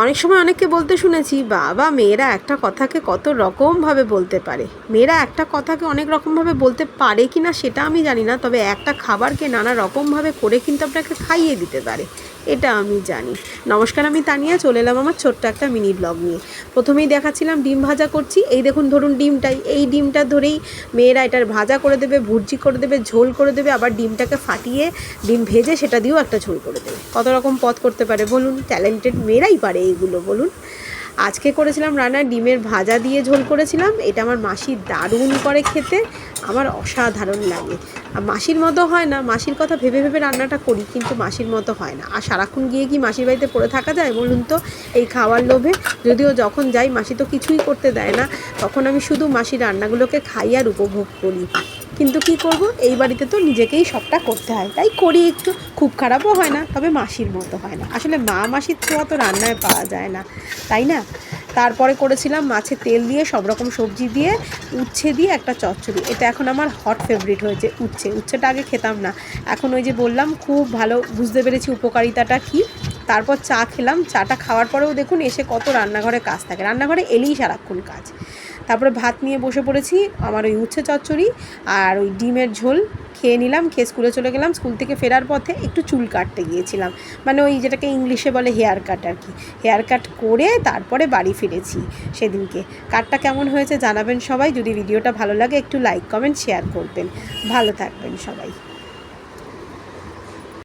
অনেক সময় অনেককে বলতে শুনেছি, বাবা মেয়েরা একটা কথাকে কত রকমভাবে বলতে পারে। মেয়েরা একটা কথাকে অনেক রকমভাবে বলতে পারে কি না সেটা আমি জানি না, তবে একটা খাবারকে নানা রকমভাবে করে কিন্তু আপনাকে খাইয়ে দিতে পারে, এটা আমি জানি। নমস্কার, আমি তানিয়া, চলে এলাম আমার ছোট্ট একটা মিনি ব্লগ নিয়ে। প্রথমেই দেখাচ্ছিলাম ডিম ভাজা করছি। এই দেখুন, ধরুন ডিমটাই, এই ডিমটা ধরেই মেয়েরা এটার ভাজা করে দেবে, ভুর্জি করে দেবে, ঝোল করে দেবে, আবার ডিমটাকে ফাটিয়ে ডিম ভেজে সেটা দিয়েও একটা ঝোল করে দেবে। কত রকম পদ করতে পারে বলুন, ট্যালেন্টেড মেয়েরাই পারে এইগুলো বলুন। আজকে করেছিলাম রান্না ডিমের ভাজা দিয়ে ঝোল করেছিলাম। এটা আমার মাসি দারুণ করে খেতে, আমার অসাধারণ লাগে। আর মাসির মতো হয় না, মাসির কথা ভেবে ভেবে রান্নাটা করি, কিন্তু মাসির মতো হয় না। আর সারাক্ষণ গিয়ে কি মাসির বাড়িতে পড়ে থাকা যায় বলুন তো, এই খাওয়ার লোভে? যদিও যখন যাই মাসি তো কিছুই করতে দেয় না, তখন আমি শুধু মাসির রান্নাগুলোকে খাই আর উপভোগ করি। কিন্তু কি করব, এই বাড়িতে তো নিজেকেই সবটা করতে হয়, তাই করি একটু। খুব খারাপও হয় না, তবে মাসির মতো হয় না। আসলে মা মাসির ছোঁয়া তো রান্নায় পাওয়া যায় না, তাই না? তারপরে করেছিলাম মাছের তেল দিয়ে সব রকম সবজি দিয়ে উচ্ছে দিয়ে একটা চচ্চড়ি। এটা এখন আমার হট ফেভারিট হয়েছে, উচ্ছেটা আগে খেতাম না, এখন ওই যে বললাম খুব ভালো বুঝতে পেরেছি উপকারিতাটা কী। তারপর চা খেলাম। চাটা খাওয়ার পরেও দেখুন এসে কত রান্নাঘরে কাজ থাকে, রান্নাঘরে এলেই সারাক্ষণ কাজ। তারপরে ভাত নিয়ে বসে পড়েছি, আমার ওই উচ্ছে চচ্চড়ি আর ওই ডিমের ঝোল খেয়ে নিলাম। খেয়ে স্কুলে চলে গেলাম। স্কুল থেকে ফেরার পথে একটু চুল কাটতে গিয়েছিলাম, মানে ওই যেটাকে ইংলিশে বলে হেয়ার কাট আর কি। হেয়ার কাট করে তারপরে বাড়ি ফিরেছি সেদিনকে। কাটটা কেমন হয়েছে জানাবেন সবাই। যদি ভিডিওটা ভালো লাগে একটু লাইক কমেন্ট শেয়ার করবেন। ভালো থাকবেন সবাই।